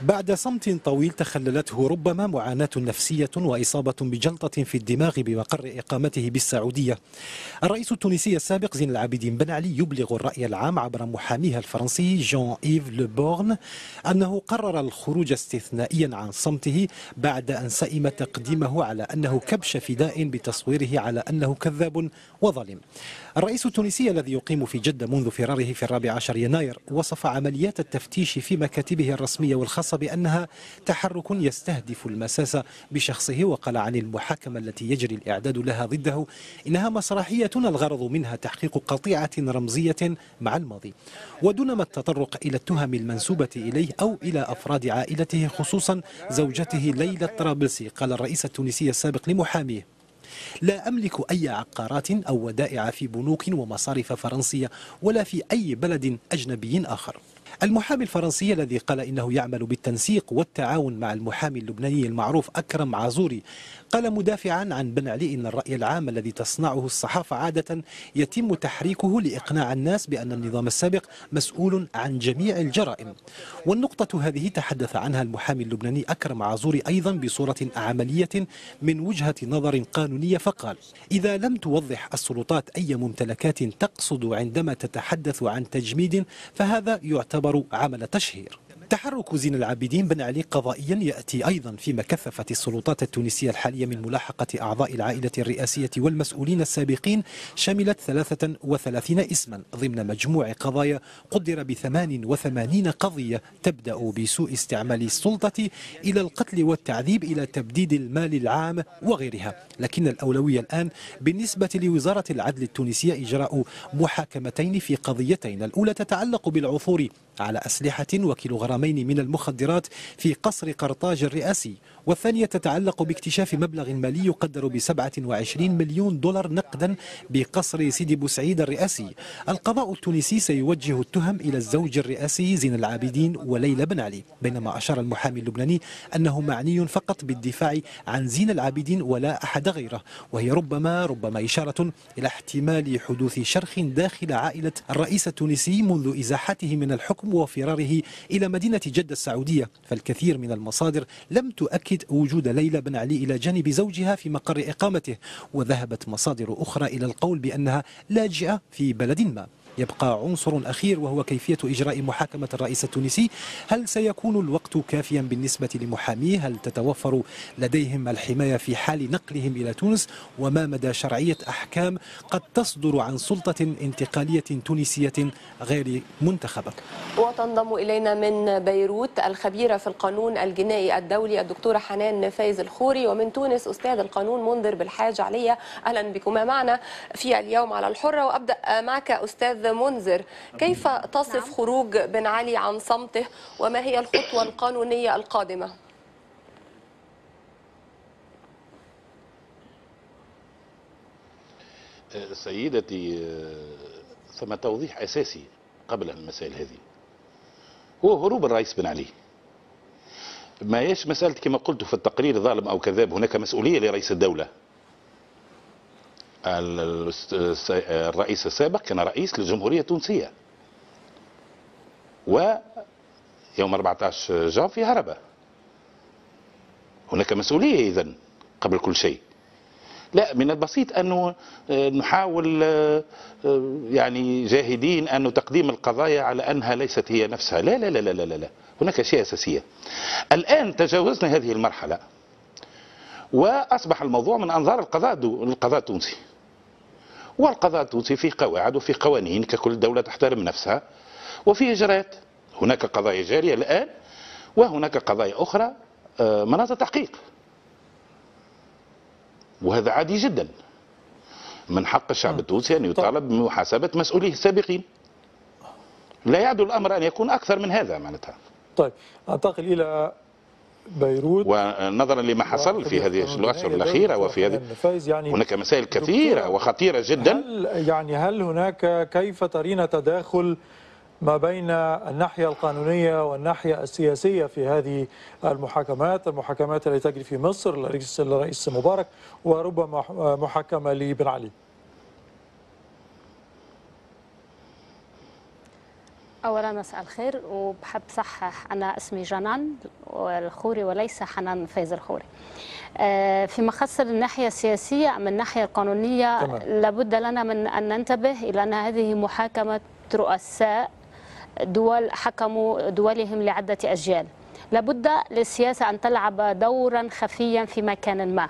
بعد صمت طويل تخللته ربما معاناة نفسية وإصابة بجلطة في الدماغ بمقر إقامته بالسعودية، الرئيس التونسي السابق زين العابدين بن علي يبلغ الرأي العام عبر محاميه الفرنسي جون إيف لوبورن أنه قرر الخروج استثنائيا عن صمته بعد أن سئم تقديمه على أنه كبش فداء بتصويره على أنه كذاب وظالم. الرئيس التونسي الذي يقيم في جدة منذ فراره في 14 يناير وصف عمليات التفتيش في مكاتبه الرسمية والخاصة بأنها تحرك يستهدف المساس بشخصه، وقال عن المحاكمة التي يجري الإعداد لها ضده إنها مسرحية الغرض منها تحقيق قطيعة رمزية مع الماضي، ودون ما التطرق إلى التهم المنسوبة إليه أو إلى أفراد عائلته خصوصا زوجته ليلى الطرابلسي. قال الرئيس التونسي السابق لمحاميه: لا أملك أي عقارات أو ودائع في بنوك ومصارف فرنسية ولا في أي بلد أجنبي آخر. المحامي الفرنسي الذي قال إنه يعمل بالتنسيق والتعاون مع المحامي اللبناني المعروف أكرم عزوري قال مدافعا عن بن علي إن الرأي العام الذي تصنعه الصحافة عادة يتم تحريكه لإقناع الناس بأن النظام السابق مسؤول عن جميع الجرائم. والنقطة هذه تحدث عنها المحامي اللبناني أكرم عزوري أيضا بصورة عملية من وجهة نظر قانونية، فقال: إذا لم توضح السلطات أي ممتلكات تقصد عندما تتحدث عن تجميد فهذا يعتبر عمل تشهير. تحرك زين العابدين بن علي قضائيا يأتي أيضا فيما كثفت السلطات التونسية الحالية من ملاحقة أعضاء العائلة الرئاسية والمسؤولين السابقين، شملت 33 اسما ضمن مجموع قضايا قدر ب88 قضية تبدأ بسوء استعمال السلطة إلى القتل والتعذيب إلى تبديد المال العام وغيرها. لكن الأولوية الآن بالنسبة لوزارة العدل التونسية إجراء محاكمتين في قضيتين، الأولى تتعلق بالعثور على أسلحة وكيلوغرامين من المخدرات في قصر قرطاج الرئاسي، والثانية تتعلق باكتشاف مبلغ مالي يقدر ب27 مليون دولار نقدا بقصر سيدي بوسعيد الرئاسي. القضاء التونسي سيوجه التهم إلى الزوج الرئاسي زين العابدين وليلى بن علي، بينما أشار المحامي اللبناني أنه معني فقط بالدفاع عن زين العابدين ولا أحد غيره، وهي ربما إشارة إلى احتمال حدوث شرخ داخل عائلة الرئيس التونسي منذ إزاحته من الحكم وفراره إلى مدينة جدة السعودية. فالكثير من المصادر لم تؤكد وجود ليلى بن علي إلى جانب زوجها في مقر إقامته، وذهبت مصادر أخرى إلى القول بأنها لاجئة في بلد ما. يبقى عنصر أخير وهو كيفية إجراء محاكمة الرئيس التونسي. هل سيكون الوقت كافيا بالنسبة لمحاميه؟ هل تتوفر لديهم الحماية في حال نقلهم إلى تونس؟ وما مدى شرعية أحكام قد تصدر عن سلطة انتقالية تونسية غير منتخبة؟ وتنضم إلينا من بيروت الخبيرة في القانون الجنائي الدولي الدكتورة حنان فايز الخوري، ومن تونس أستاذ القانون منذر بالحاج علية. أهلا بكما معنا في اليوم على الحرة. وأبدأ معك أستاذ منذر، كيف تصف خروج بن علي عن صمته وما هي الخطوة القانونية القادمة؟ سيدتي، ثم توضيح أساسي قبل المسائل هذه، هو هروب الرئيس بن علي. ما هيش مسألة كما قلت في التقرير ظالم أو كذاب، هناك مسؤولية لرئيس الدولة. الرئيس السابق كان رئيس للجمهورية التونسية، ويوم 14 جانفي هرب. هناك مسؤولية إذن قبل كل شيء. لا، من البسيط أنه نحاول يعني جاهدين أن تقديم القضايا على أنها ليست هي نفسها. لا لا لا لا لا لا، هناك أشياء أساسية. الآن تجاوزنا هذه المرحلة وأصبح الموضوع من أنظار القضاء التونسي. والقضاء التونسي فيه قواعد وفيه قوانين، ككل دولة تحترم نفسها، وفيه إجراءات. هناك قضايا جارية الآن وهناك قضايا أخرى مناط تحقيق، وهذا عادي جدا. من حق الشعب التونسي أن يطالب بمحاسبة مسؤوليه السابقين. لا يعدو الأمر أن يكون أكثر من هذا معناتها. طيب، أنتقل إلى بيروت. ونظرا لما حصل في هذه الأشهر الأخيرة وفي هذه يعني هناك مسائل كثيرة وخطيرة جدا. هل هناك كيف ترين تداخل ما بين الناحية القانونية والناحية السياسية في هذه المحاكمات التي تجري في مصر للرئيس مبارك وربما محاكمة لبن علي؟ أولا مساء الخير، وبحب صحح أنا اسمي جنان الخوري وليس حنان فايز الخوري. فيما يخص الناحية السياسية من الناحية القانونية تمام. لابد لنا من أن ننتبه إلى أن هذه محاكمة رؤساء دول حكموا دولهم لعدة أجيال. لابد للسياسة أن تلعب دورا خفيا في مكان ما،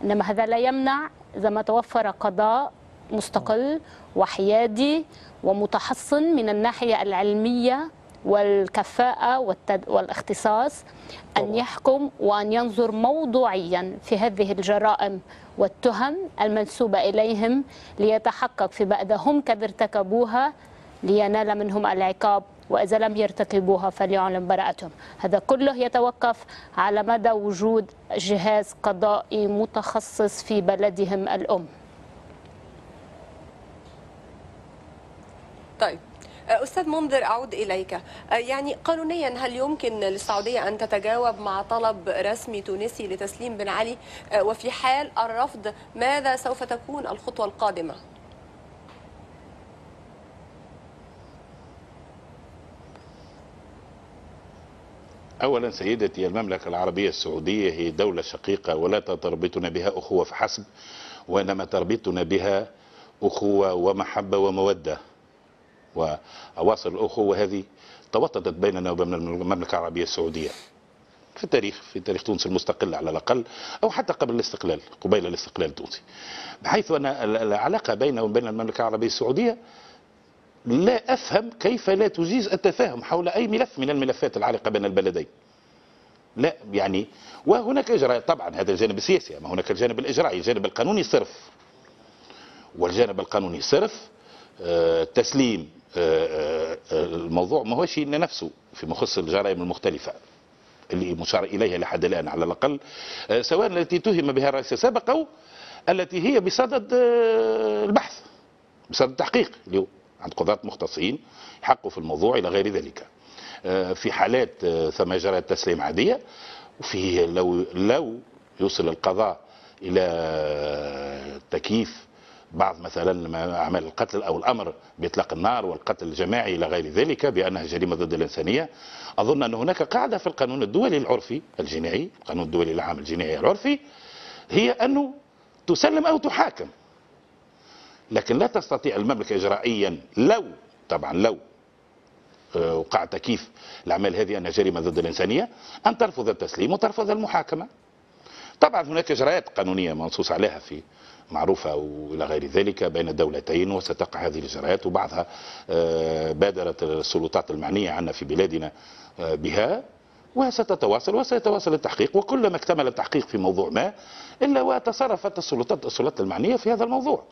إنما هذا لا يمنع إذا ما توفر قضاء مستقل وحيادي ومتحصن من الناحية العلمية والكفاءة والاختصاص أن يحكم وأن ينظر موضوعيا في هذه الجرائم والتهم المنسوبة إليهم، ليتحقق في بأن هم قد ارتكبوها لينال منهم العقاب، وإذا لم يرتكبوها فليعلن براءتهم. هذا كله يتوقف على مدى وجود جهاز قضائي متخصص في بلدهم الأم. طيب أستاذ منذر، أعود إليك. يعني قانونيا هل يمكن للسعودية أن تتجاوب مع طلب رسمي تونسي لتسليم بن علي؟ وفي حال الرفض ماذا سوف تكون الخطوة القادمة؟ أولا سيدتي، المملكة العربية السعودية هي دولة شقيقة ولا تربطنا بها أخوة فحسب، وإنما تربطنا بها أخوة ومحبة ومودة، وأواصر الأخوة هذه توطدت بيننا وبين المملكة العربية السعودية في تاريخ تونس المستقل على الأقل، أو حتى قبل الاستقلال، قبيل الاستقلال التونسي، بحيث أن العلاقة بيننا وبين المملكة العربية السعودية لا أفهم كيف لا تجيز التفاهم حول أي ملف من الملفات العالقة بين البلدين. لا يعني، وهناك إجراءات طبعا، هذا الجانب السياسي، أما هناك الجانب الإجرائي، الجانب القانوني صرف. والجانب القانوني صرف تسليم الموضوع ما هوش نفسه في مخص الجرائم المختلفة اللي مشار إليها لحد الآن على الأقل، سواء التي تهم بها الرئيس السابق أو التي هي بصدد البحث، بصدد التحقيق اليوم عند قضاة مختصين يحققوا في الموضوع إلى غير ذلك. في حالات ثم إجراءات تسليم عادية، وفي لو يوصل القضاء إلى تكييف بعض مثلا أعمال القتل أو الأمر بإطلاق النار والقتل الجماعي إلى غير ذلك بأنها جريمة ضد الإنسانية، أظن أن هناك قاعدة في القانون الدولي العرفي الجنائي، القانون الدولي العام الجنائي العرفي، هي أنه تسلم أو تحاكم. لكن لا تستطيع المملكة إجرائيا لو وقع تكييف الأعمال هذه أنها جريمة ضد الإنسانية أن ترفض التسليم وترفض المحاكمة. طبعا هناك إجراءات قانونية منصوص عليها في معروفة وإلى غير ذلك بين الدولتين، وستقع هذه الإجراءات، وبعضها بادرت السلطات المعنية عنا في بلادنا بها، وسيتواصل التحقيق، وكلما اكتمل التحقيق في موضوع ما إلا وتصرفت السلطات المعنية في هذا الموضوع.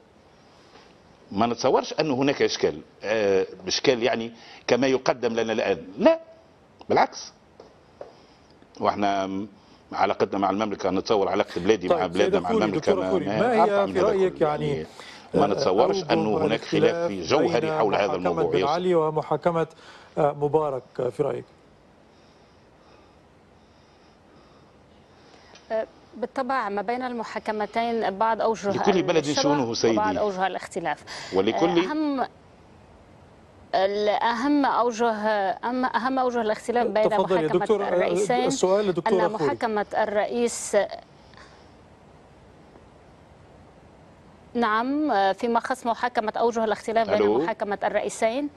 ما نتصورش أن هناك إشكال يعني كما يقدم لنا الآن، لا بالعكس. واحنا علاقتنا مع المملكة نتصور علاقة بلادي مع بلادنا مع المملكة ما هي في رأيك يعني ما نتصورش أنه هناك خلاف في جوهري حول هذا الموضوع. محاكمة بن علي ومحاكمة مبارك في رأيك؟ بالطبع ما بين المحاكمتين بعض أوجه لكل بلد شؤونه سيدي وبعض أوجه الاختلاف، ولكل أهم أوجه الاختلاف بين محاكمة الرئيسين أن محاكمة الرئيس نعم فيما خص محاكمة أوجه الاختلاف بين محاكمة الرئيسين،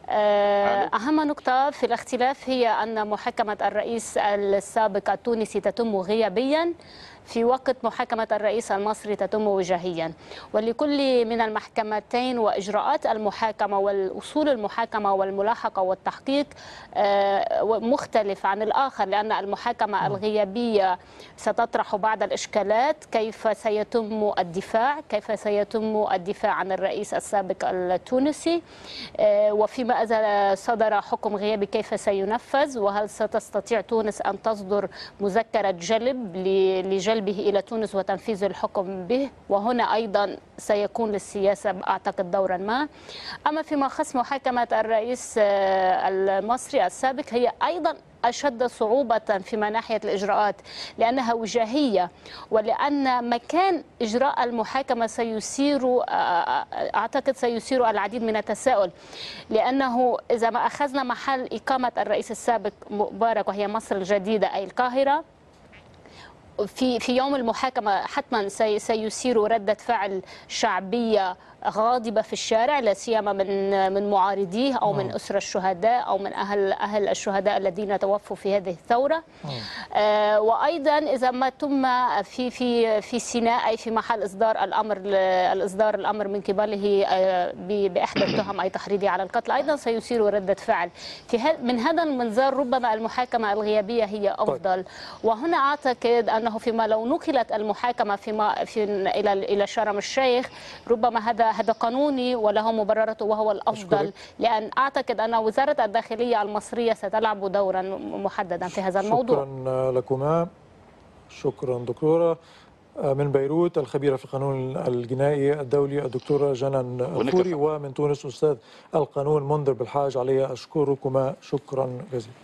أهم نقطة في الاختلاف هي أن محاكمة الرئيس السابق التونسي تتم غيابيا في وقت محاكمة الرئيس المصري تتم وجاهيا، ولكل من المحكمتين وإجراءات المحاكمة والأصول المحاكمة والملاحقة والتحقيق مختلف عن الآخر، لأن المحاكمة الغيابية ستطرح بعض الإشكالات، كيف سيتم الدفاع عن الرئيس السابق التونسي، وفيما إذا صدر حكم غيابي كيف سينفذ، وهل ستستطيع تونس أن تصدر مذكرة جلب لجلبه إلى تونس وتنفيذ الحكم به، وهنا أيضا سيكون للسياسة أعتقد دورا ما. أما فيما خص محاكمة الرئيس المصري السابق هي أيضا أشد صعوبة فيما ناحية الإجراءات، لأنها وجاهية، ولأن مكان إجراء المحاكمة أعتقد سيثير العديد من التساؤل، لأنه إذا ما أخذنا محل إقامة الرئيس السابق مبارك وهي مصر الجديدة أي القاهرة، في يوم المحاكمة حتما سيثير ردة فعل شعبية غاضبة في الشارع، لا سيما من معارضيه أو من أسر الشهداء أو من أهل الشهداء الذين توفوا في هذه الثورة. وأيضا إذا ما تم في سيناء أي في محل إصدار الأمر من قبله بإحدى التهم أي تحريضه على القتل، أيضا سيثير ردة فعل. من هذا المنظار ربما المحاكمة الغيابية هي أفضل. وهنا أعتقد أنه فيما لو نقلت المحاكمة إلى شرم الشيخ، ربما هذا قانوني وله مبررته وهو الأفضل، لأن أعتقد أن وزارة الداخلية المصرية ستلعب دورا محددا في هذا الموضوع. شكرا لكما. شكرا دكتورة. من بيروت الخبيرة في القانون الجنائي الدولي الدكتورة جنان الخوري، ومن تونس أستاذ القانون منذر بالحاج علي. أشكركما شكرا جزيلا.